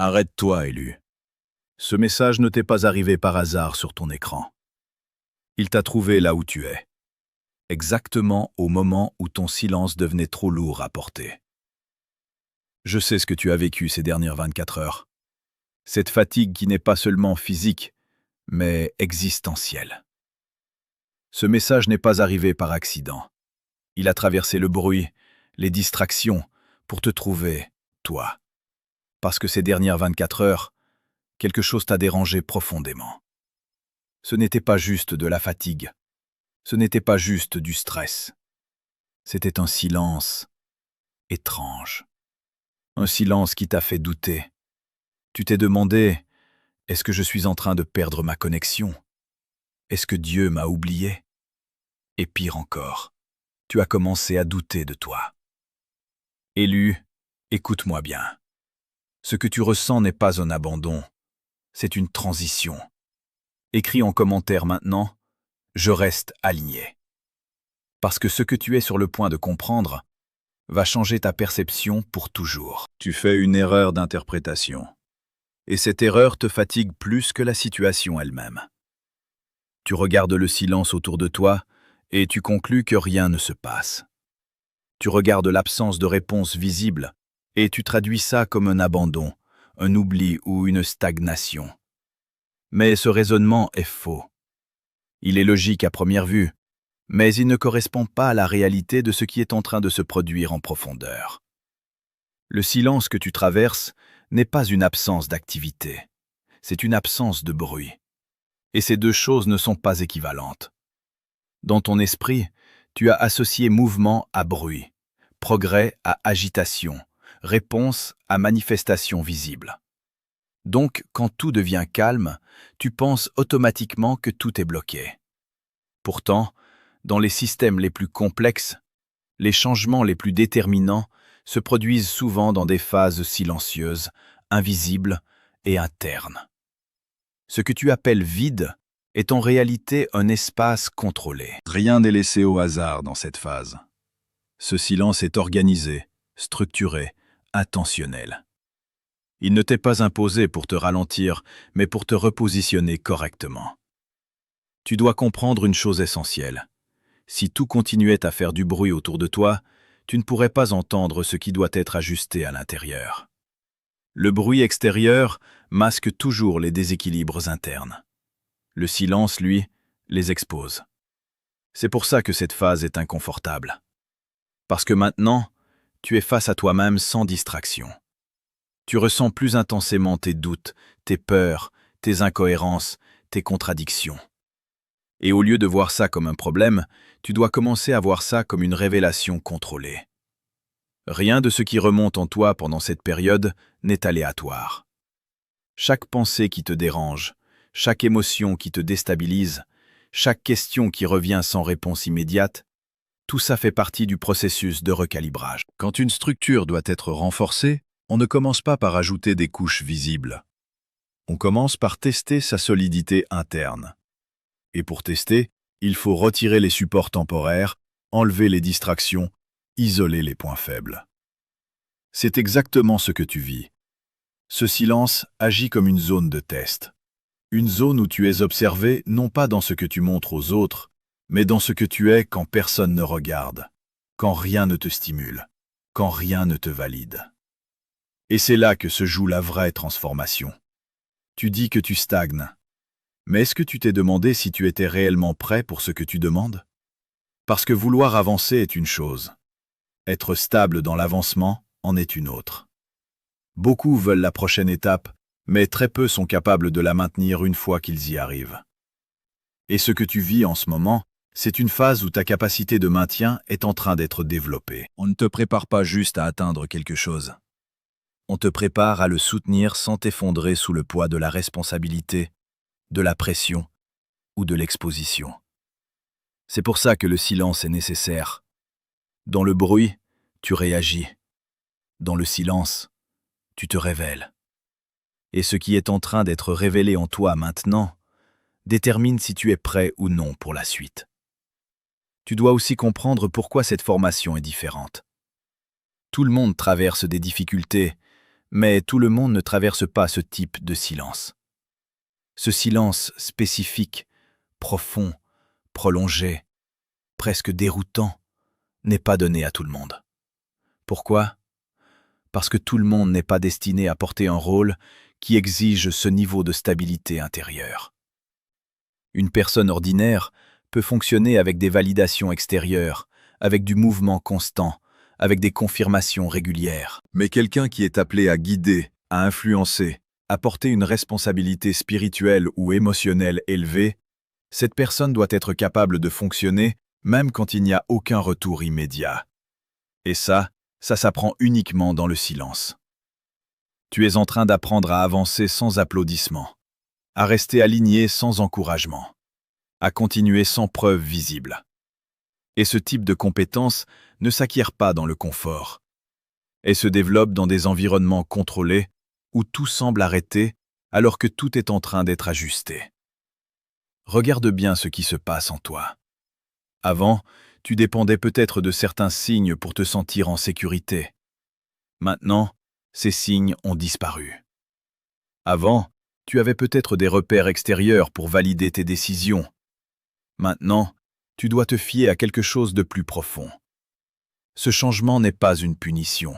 Arrête-toi, Élu. Ce message ne t'est pas arrivé par hasard sur ton écran. Il t'a trouvé là où tu es, exactement au moment où ton silence devenait trop lourd à porter. Je sais ce que tu as vécu ces dernières 24 heures. Cette fatigue qui n'est pas seulement physique, mais existentielle. Ce message n'est pas arrivé par accident. Il a traversé le bruit, les distractions, pour te trouver, toi. Parce que ces dernières 24 heures, quelque chose t'a dérangé profondément. Ce n'était pas juste de la fatigue. Ce n'était pas juste du stress. C'était un silence étrange. Un silence qui t'a fait douter. Tu t'es demandé, est-ce que je suis en train de perdre ma connexion? Est-ce que Dieu m'a oublié? Et pire encore, tu as commencé à douter de toi. Élu, écoute-moi bien. Ce que tu ressens n'est pas un abandon, c'est une transition. Écris en commentaire maintenant, je reste aligné. Parce que ce que tu es sur le point de comprendre va changer ta perception pour toujours. Tu fais une erreur d'interprétation. Et cette erreur te fatigue plus que la situation elle-même. Tu regardes le silence autour de toi et tu conclus que rien ne se passe. Tu regardes l'absence de réponse visible et tu traduis ça comme un abandon, un oubli ou une stagnation. Mais ce raisonnement est faux. Il est logique à première vue, mais il ne correspond pas à la réalité de ce qui est en train de se produire en profondeur. Le silence que tu traverses n'est pas une absence d'activité, c'est une absence de bruit. Et ces deux choses ne sont pas équivalentes. Dans ton esprit, tu as associé mouvement à bruit, progrès à agitation, réponse à manifestation visible. Donc, quand tout devient calme, tu penses automatiquement que tout est bloqué. Pourtant, dans les systèmes les plus complexes, les changements les plus déterminants se produisent souvent dans des phases silencieuses, invisibles et internes. Ce que tu appelles vide est en réalité un espace contrôlé. Rien n'est laissé au hasard dans cette phase. Ce silence est organisé, structuré, intentionnel. Il ne t'est pas imposé pour te ralentir, mais pour te repositionner correctement. Tu dois comprendre une chose essentielle. Si tout continuait à faire du bruit autour de toi, tu ne pourrais pas entendre ce qui doit être ajusté à l'intérieur. Le bruit extérieur masque toujours les déséquilibres internes. Le silence, lui, les expose. C'est pour ça que cette phase est inconfortable. Parce que maintenant, tu es face à toi-même sans distraction. Tu ressens plus intensément tes doutes, tes peurs, tes incohérences, tes contradictions. Et au lieu de voir ça comme un problème, tu dois commencer à voir ça comme une révélation contrôlée. Rien de ce qui remonte en toi pendant cette période n'est aléatoire. Chaque pensée qui te dérange, chaque émotion qui te déstabilise, chaque question qui revient sans réponse immédiate, tout ça fait partie du processus de recalibrage. Quand une structure doit être renforcée, on ne commence pas par ajouter des couches visibles. On commence par tester sa solidité interne. Et pour tester, il faut retirer les supports temporaires, enlever les distractions, isoler les points faibles. C'est exactement ce que tu vis. Ce silence agit comme une zone de test. Une zone où tu es observé non pas dans ce que tu montres aux autres, mais dans ce que tu es quand personne ne regarde, quand rien ne te stimule, quand rien ne te valide. Et c'est là que se joue la vraie transformation. Tu dis que tu stagnes. Mais est-ce que tu t'es demandé si tu étais réellement prêt pour ce que tu demandes? Parce que vouloir avancer est une chose. Être stable dans l'avancement en est une autre. Beaucoup veulent la prochaine étape, mais très peu sont capables de la maintenir une fois qu'ils y arrivent. Et ce que tu vis en ce moment, c'est une phase où ta capacité de maintien est en train d'être développée. On ne te prépare pas juste à atteindre quelque chose. On te prépare à le soutenir sans t'effondrer sous le poids de la responsabilité, de la pression ou de l'exposition. C'est pour ça que le silence est nécessaire. Dans le bruit, tu réagis. Dans le silence, tu te révèles. Et ce qui est en train d'être révélé en toi maintenant détermine si tu es prêt ou non pour la suite. Tu dois aussi comprendre pourquoi cette formation est différente. Tout le monde traverse des difficultés, Mais tout le monde ne traverse pas ce type de silence. Ce silence spécifique, profond, prolongé, presque déroutant, n'est pas donné à tout le monde. Pourquoi? Parce que tout le monde n'est pas destiné à porter un rôle qui exige ce niveau de stabilité intérieure. Une personne ordinaire peut fonctionner avec des validations extérieures, avec du mouvement constant, avec des confirmations régulières. Mais quelqu'un qui est appelé à guider, à influencer, à porter une responsabilité spirituelle ou émotionnelle élevée, cette personne doit être capable de fonctionner même quand il n'y a aucun retour immédiat. Et ça s'apprend uniquement dans le silence. Tu es en train d'apprendre à avancer sans applaudissements, à rester aligné sans encouragement, à continuer sans preuve visible. Et ce type de compétence ne s'acquiert pas dans le confort. Elle se développe dans des environnements contrôlés où tout semble arrêté alors que tout est en train d'être ajusté. Regarde bien ce qui se passe en toi. Avant, tu dépendais peut-être de certains signes pour te sentir en sécurité. Maintenant, ces signes ont disparu. Avant, tu avais peut-être des repères extérieurs pour valider tes décisions. Maintenant, tu dois te fier à quelque chose de plus profond. Ce changement n'est pas une punition.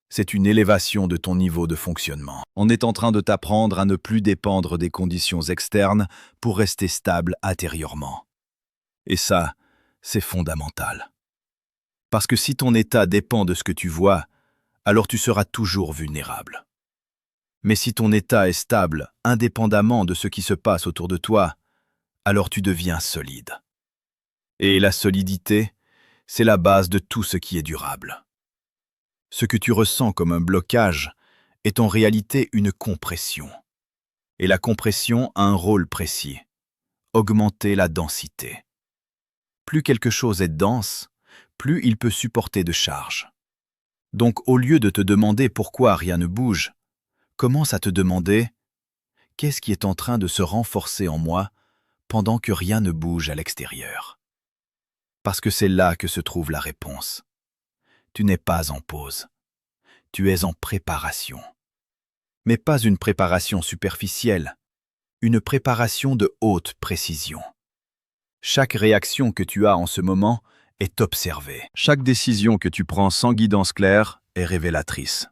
C'est une élévation de ton niveau de fonctionnement. On est en train de t'apprendre à ne plus dépendre des conditions externes pour rester stable intérieurement. Et ça, c'est fondamental. Parce que si ton état dépend de ce que tu vois, alors tu seras toujours vulnérable. Mais si ton état est stable, indépendamment de ce qui se passe autour de toi, alors tu deviens solide. Et la solidité, c'est la base de tout ce qui est durable. Ce que tu ressens comme un blocage est en réalité une compression. Et la compression a un rôle précis: augmenter la densité. Plus quelque chose est dense, plus il peut supporter de charge. Donc au lieu de te demander pourquoi rien ne bouge, commence à te demander qu'est-ce qui est en train de se renforcer en moi pendant que rien ne bouge à l'extérieur. Parce que c'est là que se trouve la réponse. Tu n'es pas en pause. Tu es en préparation. Mais pas une préparation superficielle, une préparation de haute précision. Chaque réaction que tu as en ce moment est observée. Chaque décision que tu prends sans guidance claire est révélatrice.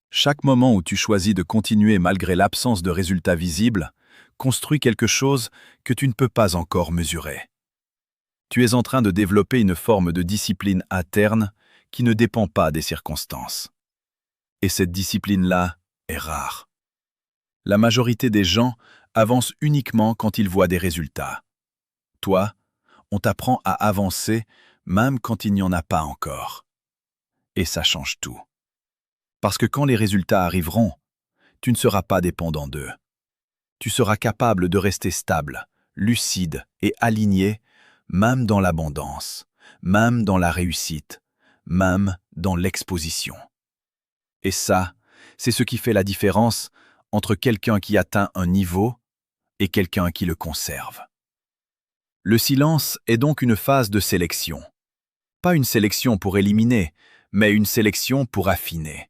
Chaque moment où tu choisis de continuer malgré l'absence de résultats visibles construit quelque chose que tu ne peux pas encore mesurer. Tu es en train de développer une forme de discipline interne qui ne dépend pas des circonstances. Et cette discipline-là est rare. La majorité des gens avancent uniquement quand ils voient des résultats. Toi, on t'apprend à avancer même quand il n'y en a pas encore. Et ça change tout. Parce que quand les résultats arriveront, tu ne seras pas dépendant d'eux. Tu seras capable de rester stable, lucide et aligné, même dans l'abondance, même dans la réussite, même dans l'exposition. Et ça, c'est ce qui fait la différence entre quelqu'un qui atteint un niveau et quelqu'un qui le conserve. Le silence est donc une phase de sélection. Pas une sélection pour éliminer, mais une sélection pour affiner.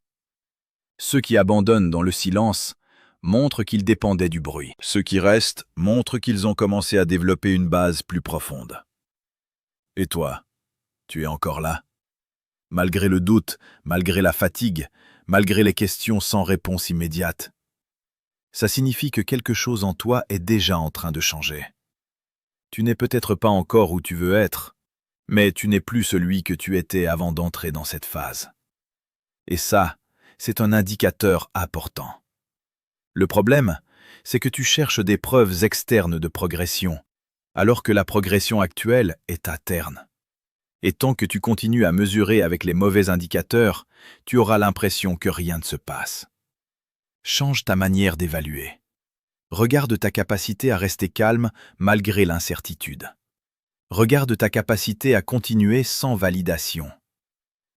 Ceux qui abandonnent dans le silence montrent qu'ils dépendaient du bruit. Ceux qui restent montrent qu'ils ont commencé à développer une base plus profonde. Et toi, tu es encore là? Malgré le doute, malgré la fatigue, malgré les questions sans réponse immédiate. Ça signifie que quelque chose en toi est déjà en train de changer. Tu n'es peut-être pas encore où tu veux être, mais tu n'es plus celui que tu étais avant d'entrer dans cette phase. Et ça, c'est un indicateur important. Le problème, c'est que tu cherches des preuves externes de progression, alors que la progression actuelle est interne. Et tant que tu continues à mesurer avec les mauvais indicateurs, tu auras l'impression que rien ne se passe. Change ta manière d'évaluer. Regarde ta capacité à rester calme malgré l'incertitude. Regarde ta capacité à continuer sans validation.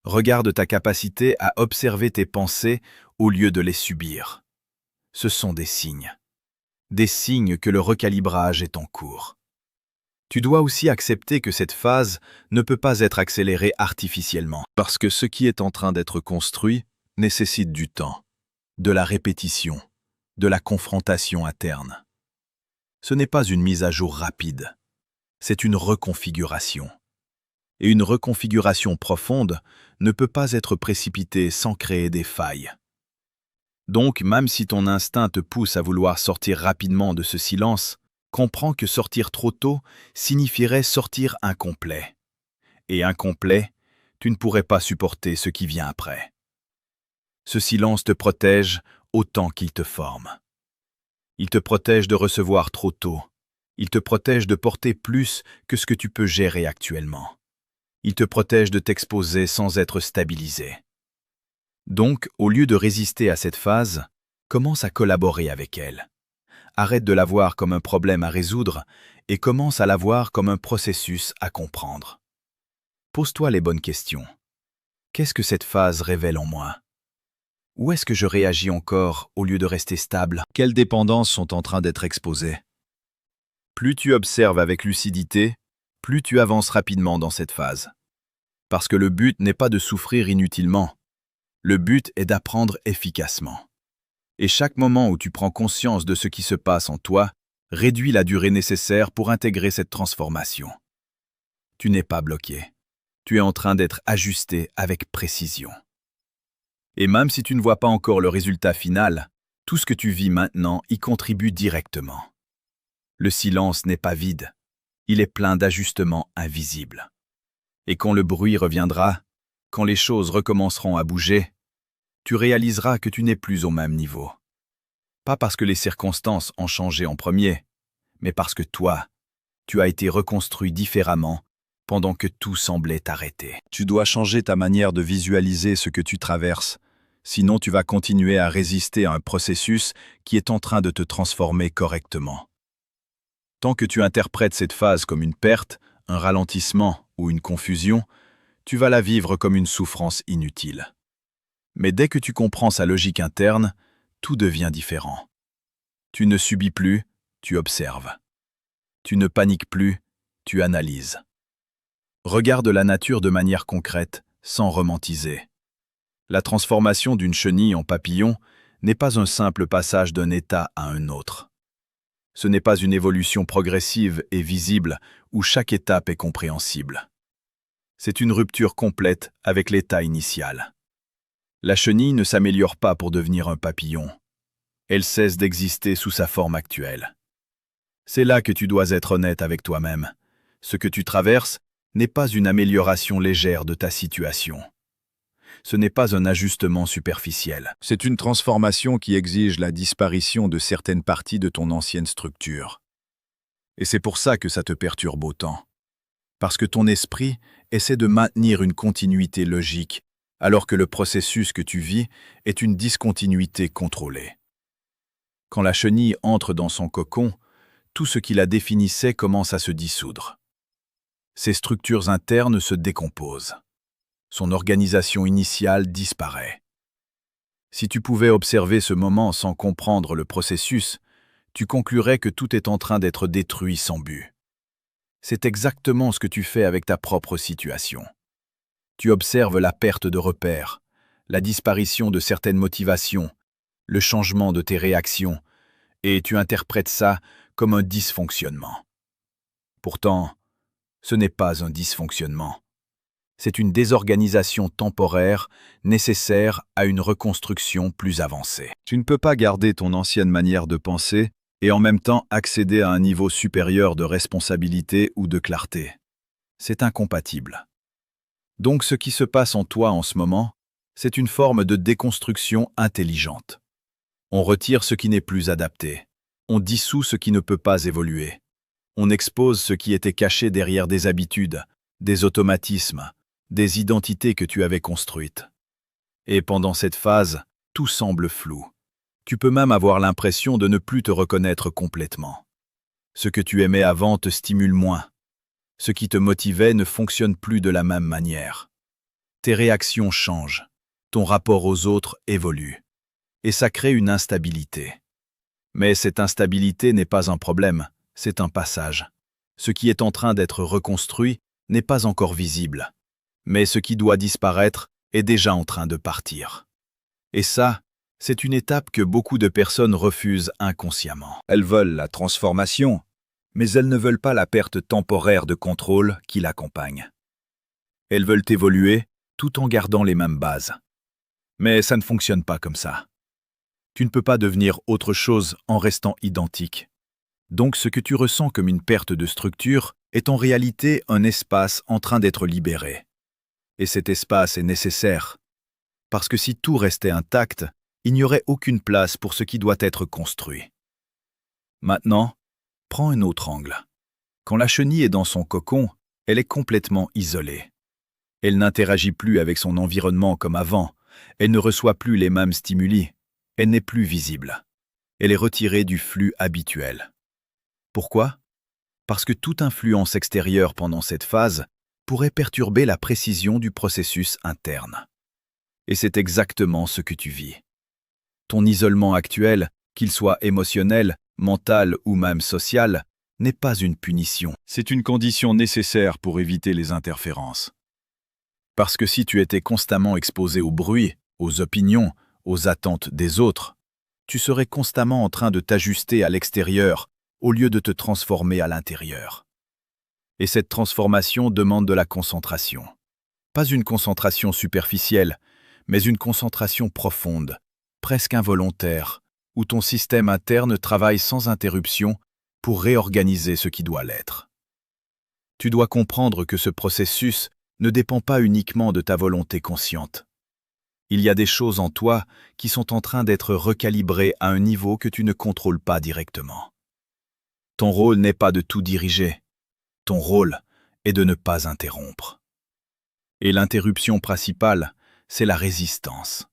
Regarde ta capacité à observer tes pensées au lieu de les subir. Ce sont des signes. Des signes que le recalibrage est en cours. Tu dois aussi accepter que cette phase ne peut pas être accélérée artificiellement, parce que ce qui est en train d'être construit nécessite du temps. de la répétition, de la confrontation interne. Ce n'est pas une mise à jour rapide, c'est une reconfiguration. Et une reconfiguration profonde ne peut pas être précipitée sans créer des failles. Donc, même si ton instinct te pousse à vouloir sortir rapidement de ce silence, comprends que sortir trop tôt signifierait sortir incomplet. Et incomplet, tu ne pourrais pas supporter ce qui vient après. Ce silence te protège autant qu'il te forme. Il te protège de recevoir trop tôt. Il te protège de porter plus que ce que tu peux gérer actuellement. Il te protège de t'exposer sans être stabilisé. Donc, au lieu de résister à cette phase, commence à collaborer avec elle. Arrête de la voir comme un problème à résoudre et commence à la voir comme un processus à comprendre. Pose-toi les bonnes questions. Qu'est-ce que cette phase révèle en moi? Où est-ce que je réagis encore au lieu de rester stable? Quelles dépendances sont en train d'être exposées? Plus tu observes avec lucidité, plus tu avances rapidement dans cette phase. Parce que le but n'est pas de souffrir inutilement. Le but est d'apprendre efficacement. Et chaque moment où tu prends conscience de ce qui se passe en toi, réduit la durée nécessaire pour intégrer cette transformation. Tu n'es pas bloqué. Tu es en train d'être ajusté avec précision. Et même si tu ne vois pas encore le résultat final, tout ce que tu vis maintenant y contribue directement. Le silence n'est pas vide. Il est plein d'ajustements invisibles. Et quand le bruit reviendra, quand les choses recommenceront à bouger, tu réaliseras que tu n'es plus au même niveau. Pas parce que les circonstances ont changé en premier, mais parce que toi, tu as été reconstruit différemment pendant que tout semblait t'arrêter. Tu dois changer ta manière de visualiser ce que tu traverses, sinon tu vas continuer à résister à un processus qui est en train de te transformer correctement. Tant que tu interprètes cette phase comme une perte, un ralentissement ou une confusion, tu vas la vivre comme une souffrance inutile. Mais dès que tu comprends sa logique interne, tout devient différent. Tu ne subis plus, tu observes. Tu ne paniques plus, tu analyses. Regarde la nature de manière concrète, sans romantiser. La transformation d'une chenille en papillon n'est pas un simple passage d'un état à un autre. Ce n'est pas une évolution progressive et visible où chaque étape est compréhensible. C'est une rupture complète avec l'état initial. La chenille ne s'améliore pas pour devenir un papillon. Elle cesse d'exister sous sa forme actuelle. C'est là que tu dois être honnête avec toi-même. Ce que tu traverses n'est pas une amélioration légère de ta situation. Ce n'est pas un ajustement superficiel. C'est une transformation qui exige la disparition de certaines parties de ton ancienne structure. Et c'est pour ça que ça te perturbe autant. Parce que ton esprit essaie de maintenir une continuité logique, alors que le processus que tu vis est une discontinuité contrôlée. Quand la chenille entre dans son cocon, tout ce qui la définissait commence à se dissoudre. Ses structures internes se décomposent. Son organisation initiale disparaît. Si tu pouvais observer ce moment sans comprendre le processus, tu conclurais que tout est en train d'être détruit sans but. C'est exactement ce que tu fais avec ta propre situation. Tu observes la perte de repères, la disparition de certaines motivations, le changement de tes réactions, et tu interprètes ça comme un dysfonctionnement. Pourtant, ce n'est pas un dysfonctionnement. C'est une désorganisation temporaire nécessaire à une reconstruction plus avancée. Tu ne peux pas garder ton ancienne manière de penser et en même temps accéder à un niveau supérieur de responsabilité ou de clarté. C'est incompatible. Donc ce qui se passe en toi en ce moment, c'est une forme de déconstruction intelligente. On retire ce qui n'est plus adapté. On dissout ce qui ne peut pas évoluer. On expose ce qui était caché derrière des habitudes, des automatismes, des identités que tu avais construites. Et pendant cette phase, tout semble flou. Tu peux même avoir l'impression de ne plus te reconnaître complètement. Ce que tu aimais avant te stimule moins. Ce qui te motivait ne fonctionne plus de la même manière. Tes réactions changent. Ton rapport aux autres évolue. Et ça crée une instabilité. Mais cette instabilité n'est pas un problème, c'est un passage. Ce qui est en train d'être reconstruit n'est pas encore visible. Mais ce qui doit disparaître est déjà en train de partir. Et ça, C'est une étape que beaucoup de personnes refusent inconsciemment. Elles veulent la transformation, mais elles ne veulent pas la perte temporaire de contrôle qui l'accompagne. Elles veulent évoluer tout en gardant les mêmes bases. Mais ça ne fonctionne pas comme ça. Tu ne peux pas devenir autre chose en restant identique. Donc ce que tu ressens comme une perte de structure est en réalité un espace en train d'être libéré. Et cet espace est nécessaire. Parce que si tout restait intact, il n'y aurait aucune place pour ce qui doit être construit. Maintenant, prends un autre angle. Quand la chenille est dans son cocon, elle est complètement isolée. Elle n'interagit plus avec son environnement comme avant, elle ne reçoit plus les mêmes stimuli, elle n'est plus visible. Elle est retirée du flux habituel. Pourquoi? Parce que toute influence extérieure pendant cette phase pourrait perturber la précision du processus interne. Et c'est exactement ce que tu vis. Ton isolement actuel, qu'il soit émotionnel, mental ou même social, n'est pas une punition. C'est une condition nécessaire pour éviter les interférences. Parce que si tu étais constamment exposé au bruit, aux opinions, aux attentes des autres, tu serais constamment en train de t'ajuster à l'extérieur au lieu de te transformer à l'intérieur. Et cette transformation demande de la concentration. Pas une concentration superficielle, mais une concentration profonde, presque involontaire, où ton système interne travaille sans interruption pour réorganiser ce qui doit l'être. Tu dois comprendre que ce processus ne dépend pas uniquement de ta volonté consciente. Il y a des choses en toi qui sont en train d'être recalibrées à un niveau que tu ne contrôles pas directement. Ton rôle n'est pas de tout diriger. Ton rôle est de ne pas interrompre. Et l'interruption principale, c'est la résistance.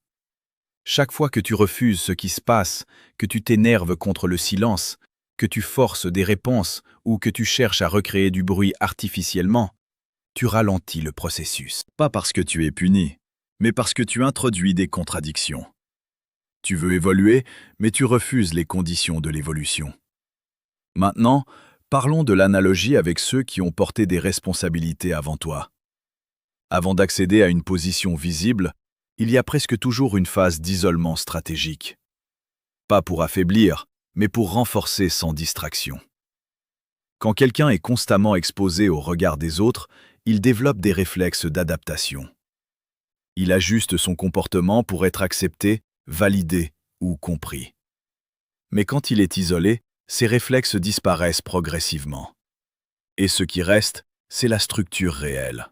Chaque fois que tu refuses ce qui se passe, que tu t'énerves contre le silence, que tu forces des réponses ou que tu cherches à recréer du bruit artificiellement, tu ralentis le processus. Pas parce que tu es puni, mais parce que tu introduis des contradictions. Tu veux évoluer, mais tu refuses les conditions de l'évolution. Maintenant, parlons de l'analogie avec ceux qui ont porté des responsabilités avant toi. Avant d'accéder à une position visible, il y a presque toujours une phase d'isolement stratégique. Pas pour affaiblir, mais pour renforcer sans distraction. Quand quelqu'un est constamment exposé au regard des autres, il développe des réflexes d'adaptation. Il ajuste son comportement pour être accepté, validé ou compris. Mais quand il est isolé, ces réflexes disparaissent progressivement. Et ce qui reste, c'est la structure réelle.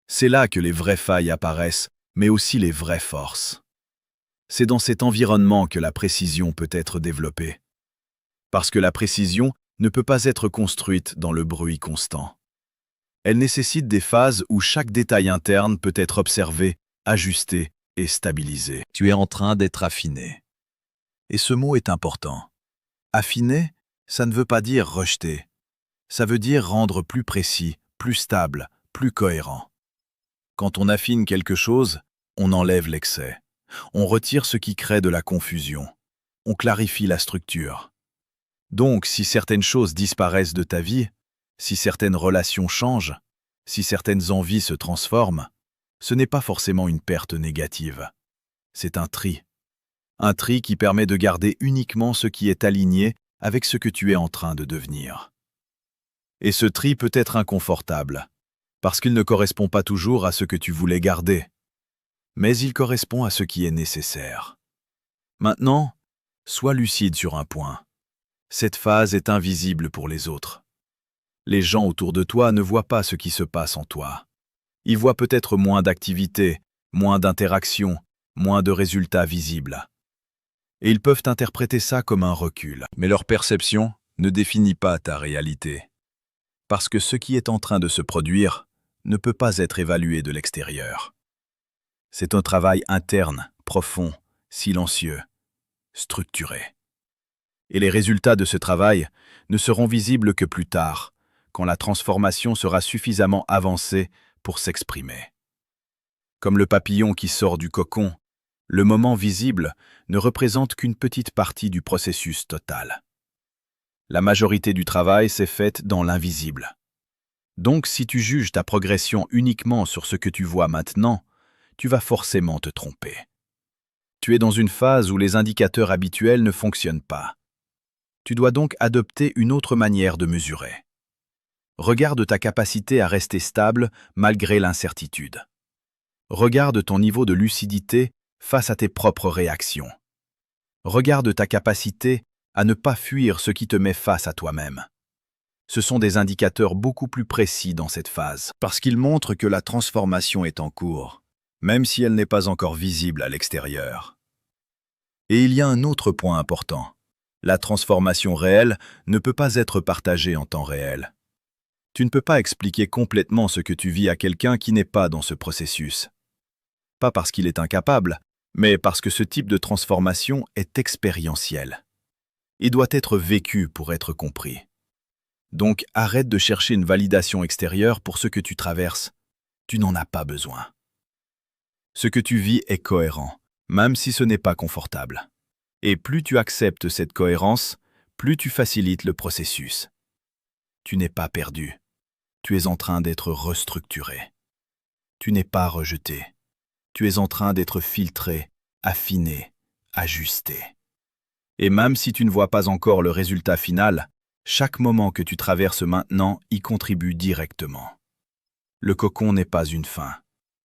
C'est là que les vraies failles apparaissent, mais aussi les vraies forces. C'est dans cet environnement que la précision peut être développée. Parce que la précision ne peut pas être construite dans le bruit constant. Elle nécessite des phases où chaque détail interne peut être observé, ajusté et stabilisé. Tu es en train d'être affiné. Et ce mot est important. Affiner, ça ne veut pas dire rejeter. Ça veut dire rendre plus précis, plus stable, plus cohérent. Quand on affine quelque chose, on enlève l'excès. On retire ce qui crée de la confusion. On clarifie la structure. Donc, si certaines choses disparaissent de ta vie, si certaines relations changent, si certaines envies se transforment, ce n'est pas forcément une perte négative. C'est un tri. Un tri qui permet de garder uniquement ce qui est aligné avec ce que tu es en train de devenir. Et ce tri peut être inconfortable, parce qu'il ne correspond pas toujours à ce que tu voulais garder. Mais il correspond à ce qui est nécessaire. Maintenant, sois lucide sur un point. Cette phase est invisible pour les autres. Les gens autour de toi ne voient pas ce qui se passe en toi. Ils voient peut-être moins d'activité, moins d'interactions, moins de résultats visibles. Et ils peuvent interpréter ça comme un recul. Mais leur perception ne définit pas ta réalité. Parce que ce qui est en train de se produire ne peut pas être évalué de l'extérieur. C'est un travail interne, profond, silencieux, structuré. Et les résultats de ce travail ne seront visibles que plus tard, quand la transformation sera suffisamment avancée pour s'exprimer. Comme le papillon qui sort du cocon, le moment visible ne représente qu'une petite partie du processus total. La majorité du travail s'est faite dans l'invisible. Donc, si tu juges ta progression uniquement sur ce que tu vois maintenant, tu vas forcément te tromper. Tu es dans une phase où les indicateurs habituels ne fonctionnent pas. Tu dois donc adopter une autre manière de mesurer. Regarde ta capacité à rester stable malgré l'incertitude. Regarde ton niveau de lucidité face à tes propres réactions. Regarde ta capacité à ne pas fuir ce qui te met face à toi-même. Ce sont des indicateurs beaucoup plus précis dans cette phase, Parce qu'ils montrent que la transformation est en cours, même si elle n'est pas encore visible à l'extérieur. Et il y a un autre point important. La transformation réelle ne peut pas être partagée en temps réel. Tu ne peux pas expliquer complètement ce que tu vis à quelqu'un qui n'est pas dans ce processus. Pas parce qu'il est incapable, mais parce que ce type de transformation est expérientiel. Il doit être vécu pour être compris. Donc arrête de chercher une validation extérieure pour ce que tu traverses. Tu n'en as pas besoin. Ce que tu vis est cohérent, même si ce n'est pas confortable. Et plus tu acceptes cette cohérence, plus tu facilites le processus. Tu n'es pas perdu. Tu es en train d'être restructuré. Tu n'es pas rejeté. Tu es en train d'être filtré, affiné, ajusté. Et même si tu ne vois pas encore le résultat final, chaque moment que tu traverses maintenant y contribue directement. Le cocon n'est pas une fin,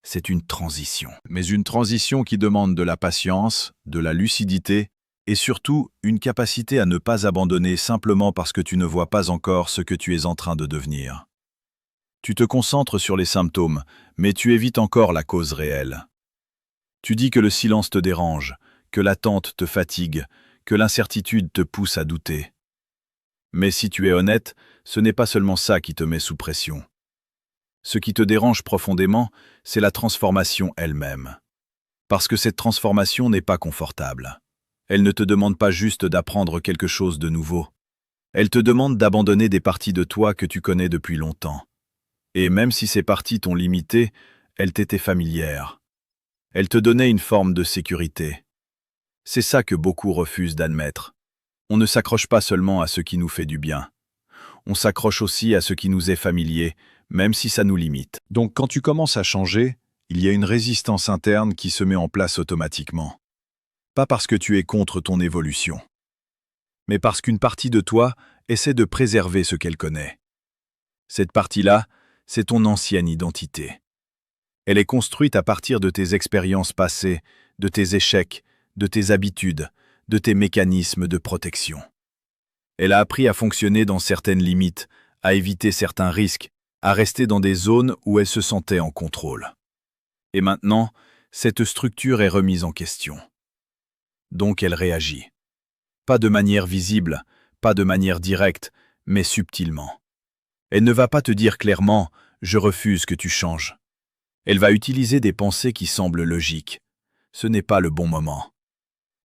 c'est une transition. Mais une transition qui demande de la patience, de la lucidité et surtout une capacité à ne pas abandonner simplement parce que tu ne vois pas encore ce que tu es en train de devenir. Tu te concentres sur les symptômes, mais tu évites encore la cause réelle. Tu dis que le silence te dérange, que l'attente te fatigue, que l'incertitude te pousse à douter. Mais si tu es honnête, ce n'est pas seulement ça qui te met sous pression. Ce qui te dérange profondément, c'est la transformation elle-même. Parce que cette transformation n'est pas confortable. Elle ne te demande pas juste d'apprendre quelque chose de nouveau. Elle te demande d'abandonner des parties de toi que tu connais depuis longtemps. Et même si ces parties t'ont limité, elles t'étaient familières. Elles te donnaient une forme de sécurité. C'est ça que beaucoup refusent d'admettre. On ne s'accroche pas seulement à ce qui nous fait du bien. On s'accroche aussi à ce qui nous est familier, même si ça nous limite. Donc quand tu commences à changer, il y a une résistance interne qui se met en place automatiquement. Pas parce que tu es contre ton évolution, mais parce qu'une partie de toi essaie de préserver ce qu'elle connaît. Cette partie-là, c'est ton ancienne identité. Elle est construite à partir de tes expériences passées, de tes échecs, de tes habitudes, de tes mécanismes de protection. Elle a appris à fonctionner dans certaines limites, à éviter certains risques, à rester dans des zones où elle se sentait en contrôle. Et maintenant, cette structure est remise en question. Donc elle réagit. Pas de manière visible, pas de manière directe, mais subtilement. Elle ne va pas te dire clairement « je refuse que tu changes ». Elle va utiliser des pensées qui semblent logiques. Ce n'est pas le bon moment.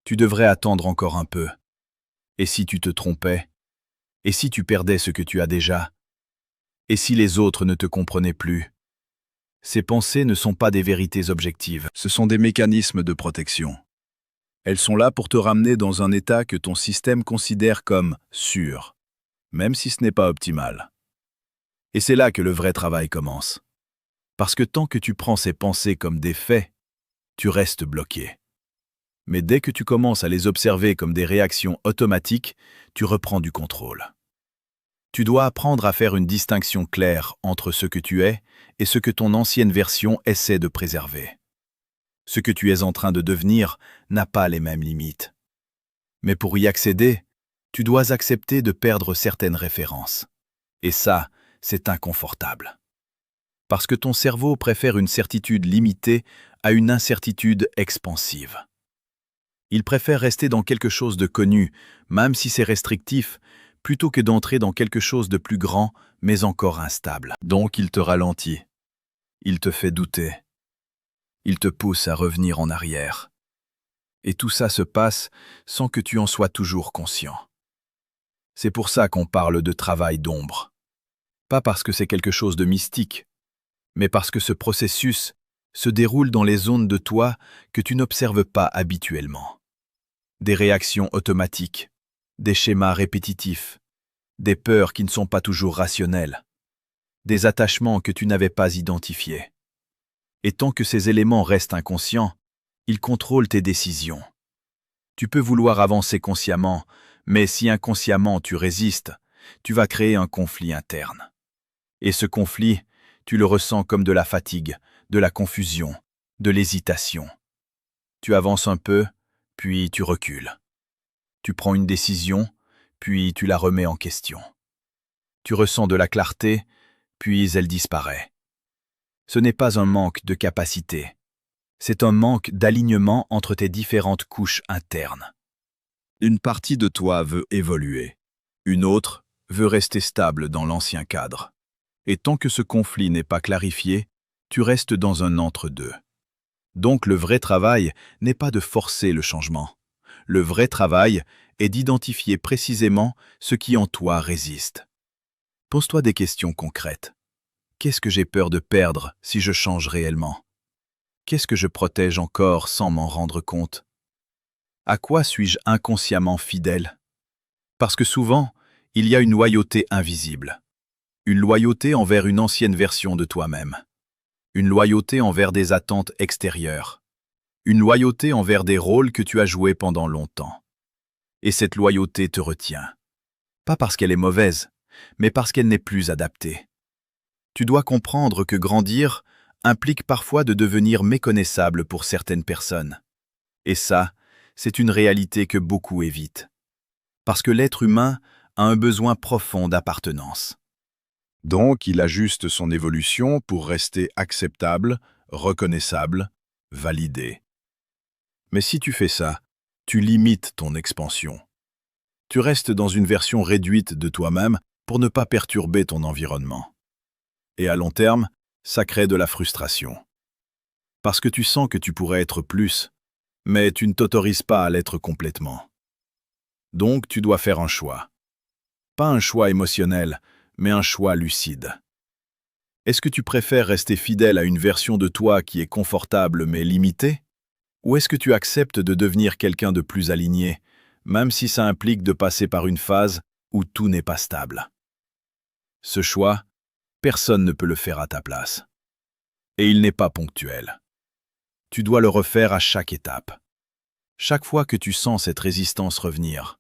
Tu devrais attendre encore un peu. Et si tu te trompais? Et si tu perdais ce que tu as déjà? Et si les autres ne te comprenaient plus? Ces pensées ne sont pas des vérités objectives, ce sont des mécanismes de protection. Elles sont là pour te ramener dans un état que ton système considère comme sûr, même si ce n'est pas optimal. Et c'est là que le vrai travail commence. Parce que tant que tu prends ces pensées comme des faits, tu restes bloqué. Mais dès que tu commences à les observer comme des réactions automatiques, tu reprends du contrôle. Tu dois apprendre à faire une distinction claire entre ce que tu es et ce que ton ancienne version essaie de préserver. Ce que tu es en train de devenir n'a pas les mêmes limites. Mais pour y accéder, tu dois accepter de perdre certaines références. Et ça, c'est inconfortable. Parce que ton cerveau préfère une certitude limitée à une incertitude expansive. Il préfère rester dans quelque chose de connu, même si c'est restrictif, plutôt que d'entrer dans quelque chose de plus grand, mais encore instable. Donc il te ralentit. Il te fait douter. Il te pousse à revenir en arrière. Et tout ça se passe sans que tu en sois toujours conscient. C'est pour ça qu'on parle de travail d'ombre. Pas parce que c'est quelque chose de mystique, mais parce que ce processus se déroule dans les zones de toi que tu n'observes pas habituellement. Des réactions automatiques, des schémas répétitifs, des peurs qui ne sont pas toujours rationnelles, des attachements que tu n'avais pas identifiés. Et tant que ces éléments restent inconscients, Il contrôle tes décisions. Tu peux vouloir avancer consciemment, mais si inconsciemment tu résistes, tu vas créer un conflit interne. Et ce conflit, tu le ressens comme de la fatigue, de la confusion, de l'hésitation. Tu avances un peu, puis tu recules. Tu prends une décision, puis tu la remets en question. Tu ressens de la clarté, puis elle disparaît. Ce n'est pas un manque de capacité, c'est un manque d'alignement entre tes différentes couches internes. Une partie de toi veut évoluer. Une autre veut rester stable dans l'ancien cadre. Et tant que ce conflit n'est pas clarifié, tu restes dans un entre-deux. Donc le vrai travail n'est pas de forcer le changement. Le vrai travail est d'identifier précisément ce qui en toi résiste. Pose-toi des questions concrètes. Qu'est-ce que j'ai peur de perdre si je change réellement? Qu'est-ce que je protège encore sans m'en rendre compte? À quoi suis-je inconsciemment fidèle? Parce que souvent, il y a une loyauté invisible. Une loyauté envers une ancienne version de toi-même. Une loyauté envers des attentes extérieures. Une loyauté envers des rôles que tu as joués pendant longtemps. Et cette loyauté te retient. Pas parce qu'elle est mauvaise, mais parce qu'elle n'est plus adaptée. Tu dois comprendre que grandir implique parfois de devenir méconnaissable pour certaines personnes. Et ça, c'est une réalité que beaucoup évitent. Parce que l'être humain a un besoin profond d'appartenance. Donc, il ajuste son évolution pour rester acceptable, reconnaissable, validé. Mais si tu fais ça, tu limites ton expansion. Tu restes dans une version réduite de toi-même pour ne pas perturber ton environnement. Et à long terme, ça crée de la frustration. Parce que tu sens que tu pourrais être plus, mais tu ne t'autorises pas à l'être complètement. Donc tu dois faire un choix. Pas un choix émotionnel, mais un choix lucide. Est-ce que tu préfères rester fidèle à une version de toi qui est confortable mais limitée? Ou est-ce que tu acceptes de devenir quelqu'un de plus aligné, même si ça implique de passer par une phase où tout n'est pas stable? Ce choix, personne ne peut le faire à ta place. Et il n'est pas ponctuel. Tu dois le refaire à chaque étape. Chaque fois que tu sens cette résistance revenir,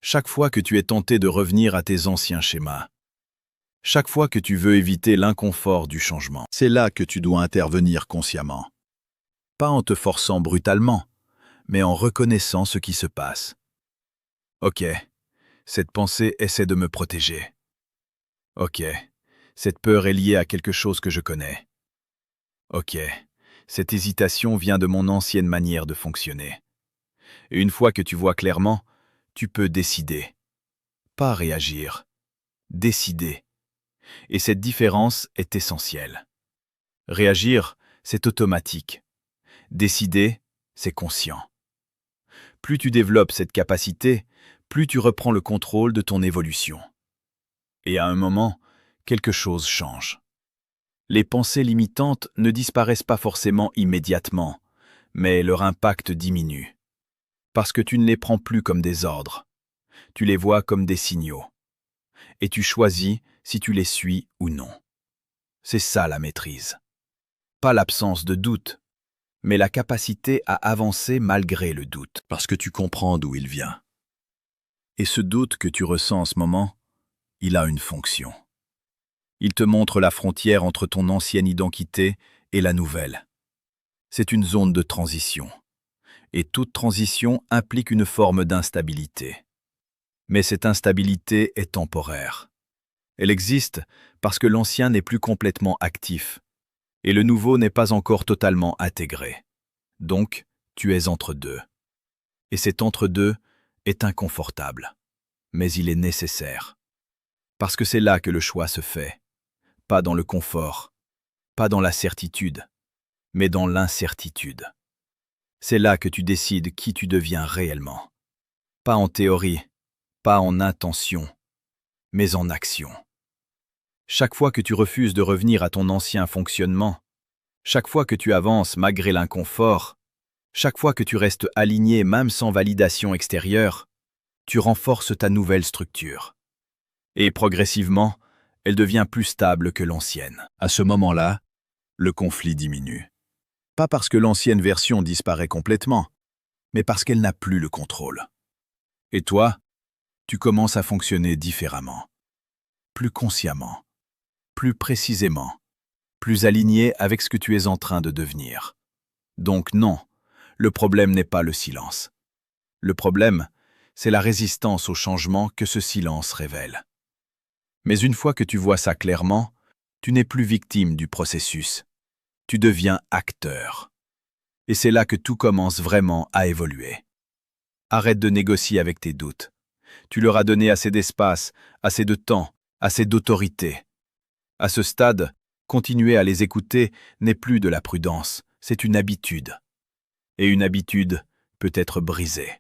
chaque fois que tu es tenté de revenir à tes anciens schémas, chaque fois que tu veux éviter l'inconfort du changement, c'est là que tu dois intervenir consciemment. Pas en te forçant brutalement, mais en reconnaissant ce qui se passe. Ok, cette pensée essaie de me protéger. Ok, cette peur est liée à quelque chose que je connais. Ok, cette hésitation vient de mon ancienne manière de fonctionner. Et une fois que tu vois clairement, tu peux décider. Pas réagir. Décider. Et cette différence est essentielle. Réagir, c'est automatique. Décider, c'est conscient. Plus tu développes cette capacité, plus tu reprends le contrôle de ton évolution. Et à un moment, quelque chose change. Les pensées limitantes ne disparaissent pas forcément immédiatement, mais leur impact diminue. Parce que tu ne les prends plus comme des ordres. Tu les vois comme des signaux. Et tu choisis si tu les suis ou non. C'est ça la maîtrise. Pas l'absence de doute, mais la capacité à avancer malgré le doute, parce que tu comprends d'où il vient. Et ce doute que tu ressens en ce moment, il a une fonction. Il te montre la frontière entre ton ancienne identité et la nouvelle. C'est une zone de transition. Et toute transition implique une forme d'instabilité. Mais cette instabilité est temporaire. Elle existe parce que l'ancien n'est plus complètement actif, et le nouveau n'est pas encore totalement intégré. Donc, tu es entre deux. Et cet entre-deux est inconfortable, mais il est nécessaire. Parce que c'est là que le choix se fait. Pas dans le confort, pas dans la certitude, mais dans l'incertitude. C'est là que tu décides qui tu deviens réellement. Pas en théorie, pas en intention, mais en action. Chaque fois que tu refuses de revenir à ton ancien fonctionnement, chaque fois que tu avances malgré l'inconfort, chaque fois que tu restes aligné même sans validation extérieure, tu renforces ta nouvelle structure. Et progressivement, elle devient plus stable que l'ancienne. À ce moment-là, le conflit diminue. Pas parce que l'ancienne version disparaît complètement, mais parce qu'elle n'a plus le contrôle. Et toi, tu commences à fonctionner différemment, plus consciemment, plus précisément, plus aligné avec ce que tu es en train de devenir. Donc non, le problème n'est pas le silence. Le problème, c'est la résistance au changement que ce silence révèle. Mais une fois que tu vois ça clairement, tu n'es plus victime du processus. Tu deviens acteur. Et c'est là que tout commence vraiment à évoluer. Arrête de négocier avec tes doutes. Tu leur as donné assez d'espace, assez de temps, assez d'autorité. À ce stade, continuer à les écouter n'est plus de la prudence, c'est une habitude. Et une habitude peut être brisée.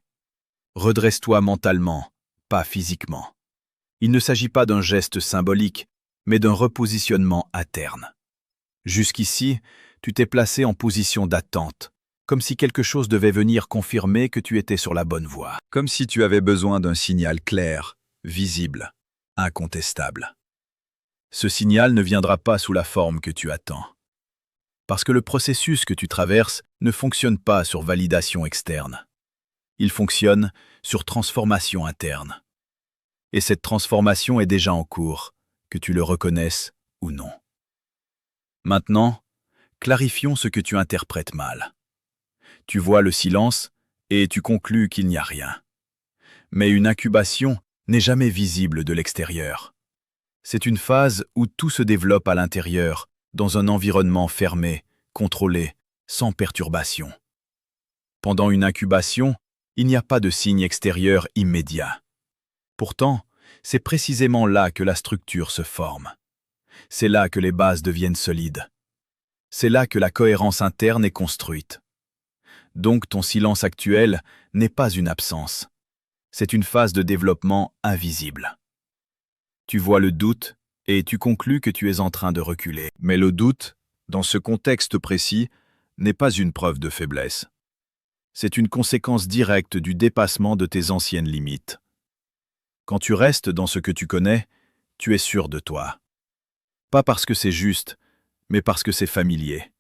Redresse-toi mentalement, pas physiquement. Il ne s'agit pas d'un geste symbolique, mais d'un repositionnement interne. Jusqu'ici, tu t'es placé en position d'attente, comme si quelque chose devait venir confirmer que tu étais sur la bonne voie. Comme si tu avais besoin d'un signal clair, visible, incontestable. Ce signal ne viendra pas sous la forme que tu attends. Parce que le processus que tu traverses ne fonctionne pas sur validation externe. Il fonctionne sur transformation interne. Et cette transformation est déjà en cours, que tu le reconnaisses ou non. Maintenant, clarifions ce que tu interprètes mal. Tu vois le silence et tu conclus qu'il n'y a rien. Mais une incubation n'est jamais visible de l'extérieur. C'est une phase où tout se développe à l'intérieur, dans un environnement fermé, contrôlé, sans perturbation. Pendant une incubation, il n'y a pas de signe extérieur immédiat. Pourtant, c'est précisément là que la structure se forme. C'est là que les bases deviennent solides. C'est là que la cohérence interne est construite. Donc ton silence actuel n'est pas une absence. C'est une phase de développement invisible. Tu vois le doute et tu conclus que tu es en train de reculer. Mais le doute, dans ce contexte précis, n'est pas une preuve de faiblesse. C'est une conséquence directe du dépassement de tes anciennes limites. Quand tu restes dans ce que tu connais, tu es sûr de toi. Pas parce que c'est juste, mais parce que c'est familier.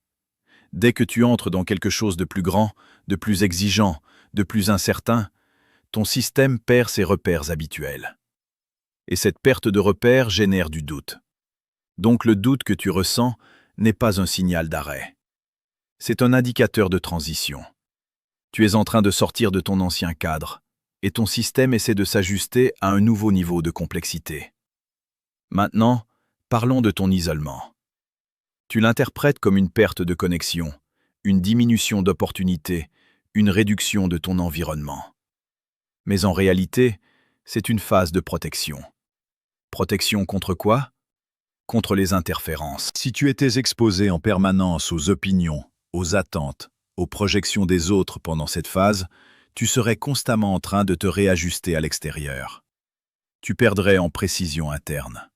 Dès que tu entres dans quelque chose de plus grand, de plus exigeant, de plus incertain, ton système perd ses repères habituels. Et cette perte de repères génère du doute. Donc le doute que tu ressens n'est pas un signal d'arrêt. C'est un indicateur de transition. Tu es en train de sortir de ton ancien cadre, et ton système essaie de s'ajuster à un nouveau niveau de complexité. Maintenant, parlons de ton isolement. Tu l'interprètes comme une perte de connexion, une diminution d'opportunités, une réduction de ton environnement. Mais en réalité, c'est une phase de protection. Protection contre quoi? Contre les interférences. Si tu étais exposé en permanence aux opinions, aux attentes, aux projections des autres pendant cette phase, tu serais constamment en train de te réajuster à l'extérieur. Tu perdrais en précision interne.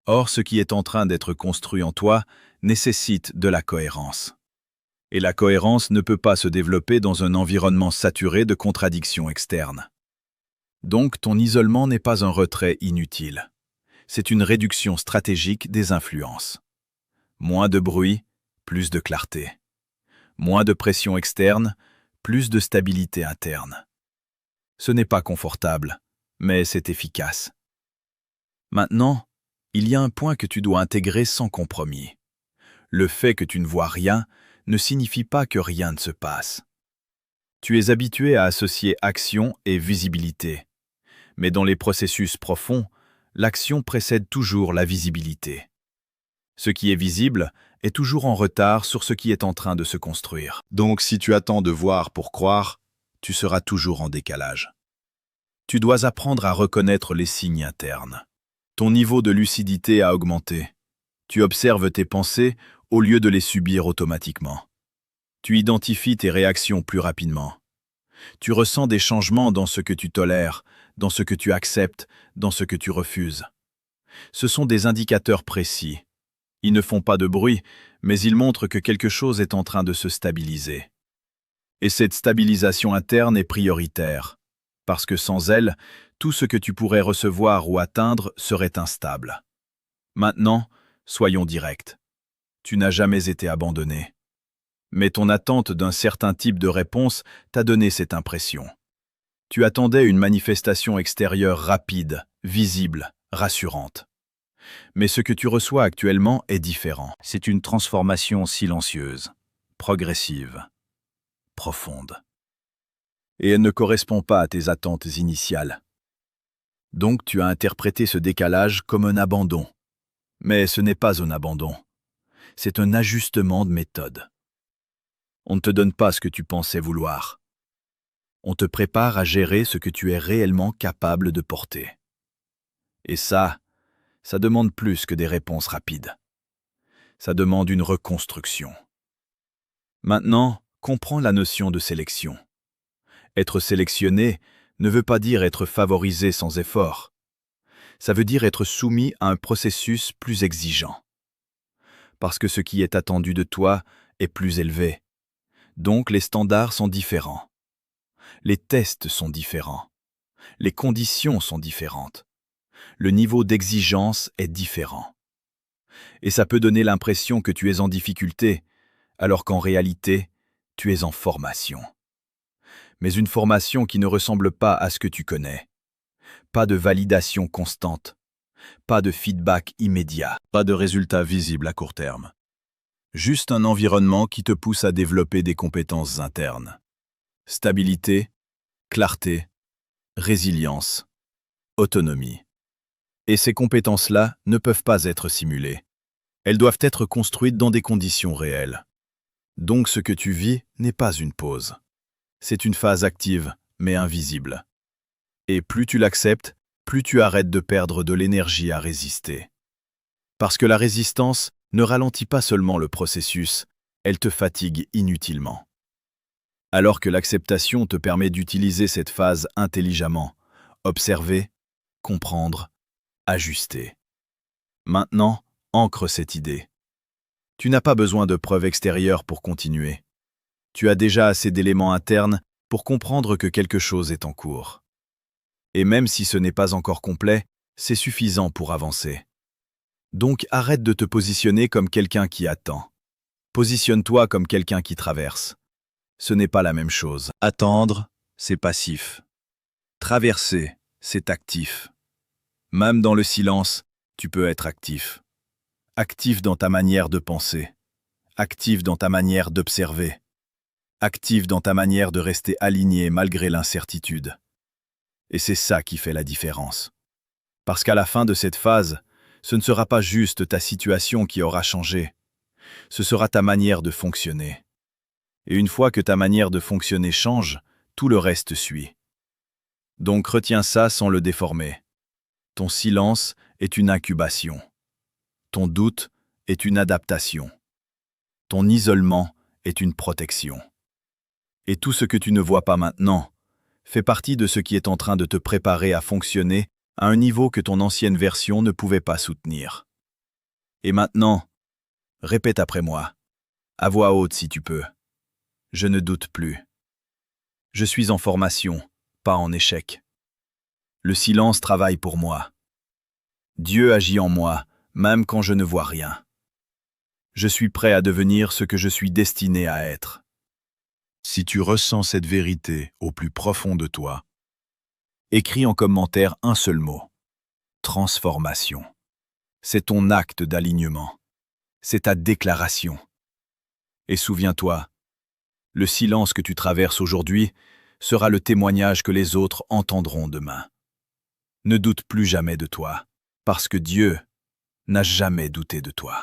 Or, ce qui est en train d'être construit en toi nécessite de la cohérence. Et la cohérence ne peut pas se développer dans un environnement saturé de contradictions externes. Donc, ton isolement n'est pas un retrait inutile. C'est une réduction stratégique des influences. Moins de bruit, plus de clarté. Moins de pression externe, plus de stabilité interne. Ce n'est pas confortable, mais c'est efficace. Maintenant, il y a un point que tu dois intégrer sans compromis. Le fait que tu ne vois rien ne signifie pas que rien ne se passe. Tu es habitué à associer action et visibilité. Mais dans les processus profonds, l'action précède toujours la visibilité. Ce qui est visible est toujours en retard sur ce qui est en train de se construire. Donc si tu attends de voir pour croire, tu seras toujours en décalage. Tu dois apprendre à reconnaître les signes internes. Ton niveau de lucidité a augmenté. Tu observes tes pensées au lieu de les subir automatiquement. Tu identifies tes réactions plus rapidement. Tu ressens des changements dans ce que tu tolères, dans ce que tu acceptes, dans ce que tu refuses. Ce sont des indicateurs précis. Ils ne font pas de bruit, mais ils montrent que quelque chose est en train de se stabiliser. Et cette stabilisation interne est prioritaire, parce que sans elle, tout ce que tu pourrais recevoir ou atteindre serait instable. Maintenant, soyons directs. Tu n'as jamais été abandonné. Mais ton attente d'un certain type de réponse t'a donné cette impression. Tu attendais une manifestation extérieure rapide, visible, rassurante. Mais ce que tu reçois actuellement est différent. C'est une transformation silencieuse, progressive, profonde. Et elle ne correspond pas à tes attentes initiales. Donc tu as interprété ce décalage comme un abandon. Mais ce n'est pas un abandon. C'est un ajustement de méthode. On ne te donne pas ce que tu pensais vouloir. On te prépare à gérer ce que tu es réellement capable de porter. Et ça demande plus que des réponses rapides. Ça demande une reconstruction. Maintenant, comprends la notion de sélection. Être sélectionné ne veut pas dire être favorisé sans effort. Ça veut dire être soumis à un processus plus exigeant. Parce que ce qui est attendu de toi est plus élevé. Donc les standards sont différents. Les tests sont différents. Les conditions sont différentes. Le niveau d'exigence est différent. Et ça peut donner l'impression que tu es en difficulté, alors qu'en réalité, tu es en formation. Mais une formation qui ne ressemble pas à ce que tu connais. Pas de validation constante. Pas de feedback immédiat. Pas de résultats visibles à court terme. Juste un environnement qui te pousse à développer des compétences internes. Stabilité, clarté, résilience, autonomie. Et ces compétences-là ne peuvent pas être simulées. Elles doivent être construites dans des conditions réelles. Donc ce que tu vis n'est pas une pause. C'est une phase active, mais invisible. Et plus tu l'acceptes, plus tu arrêtes de perdre de l'énergie à résister. Parce que la résistance ne ralentit pas seulement le processus, elle te fatigue inutilement. Alors que l'acceptation te permet d'utiliser cette phase intelligemment, observer, comprendre, ajuster. Maintenant, ancre cette idée. Tu n'as pas besoin de preuves extérieures pour continuer. Tu as déjà assez d'éléments internes pour comprendre que quelque chose est en cours. Et même si ce n'est pas encore complet, c'est suffisant pour avancer. Donc arrête de te positionner comme quelqu'un qui attend. Positionne-toi comme quelqu'un qui traverse. Ce n'est pas la même chose. Attendre, c'est passif. Traverser, c'est actif. Même dans le silence, tu peux être actif. Actif dans ta manière de penser. Actif dans ta manière d'observer. Actif dans ta manière de rester aligné malgré l'incertitude. Et c'est ça qui fait la différence. Parce qu'à la fin de cette phase, ce ne sera pas juste ta situation qui aura changé. Ce sera ta manière de fonctionner. Et une fois que ta manière de fonctionner change, tout le reste suit. Donc retiens ça sans le déformer. Ton silence est une incubation. Ton doute est une adaptation. Ton isolement est une protection. Et tout ce que tu ne vois pas maintenant fait partie de ce qui est en train de te préparer à fonctionner à un niveau que ton ancienne version ne pouvait pas soutenir. Et maintenant, répète après moi, à voix haute si tu peux. Je ne doute plus. Je suis en formation, pas en échec. Le silence travaille pour moi. Dieu agit en moi, même quand je ne vois rien. Je suis prêt à devenir ce que je suis destiné à être. Si tu ressens cette vérité au plus profond de toi, écris en commentaire un seul mot. Transformation. C'est ton acte d'alignement. C'est ta déclaration. Et souviens-toi, le silence que tu traverses aujourd'hui sera le témoignage que les autres entendront demain. Ne doute plus jamais de toi, parce que Dieu n'a jamais douté de toi.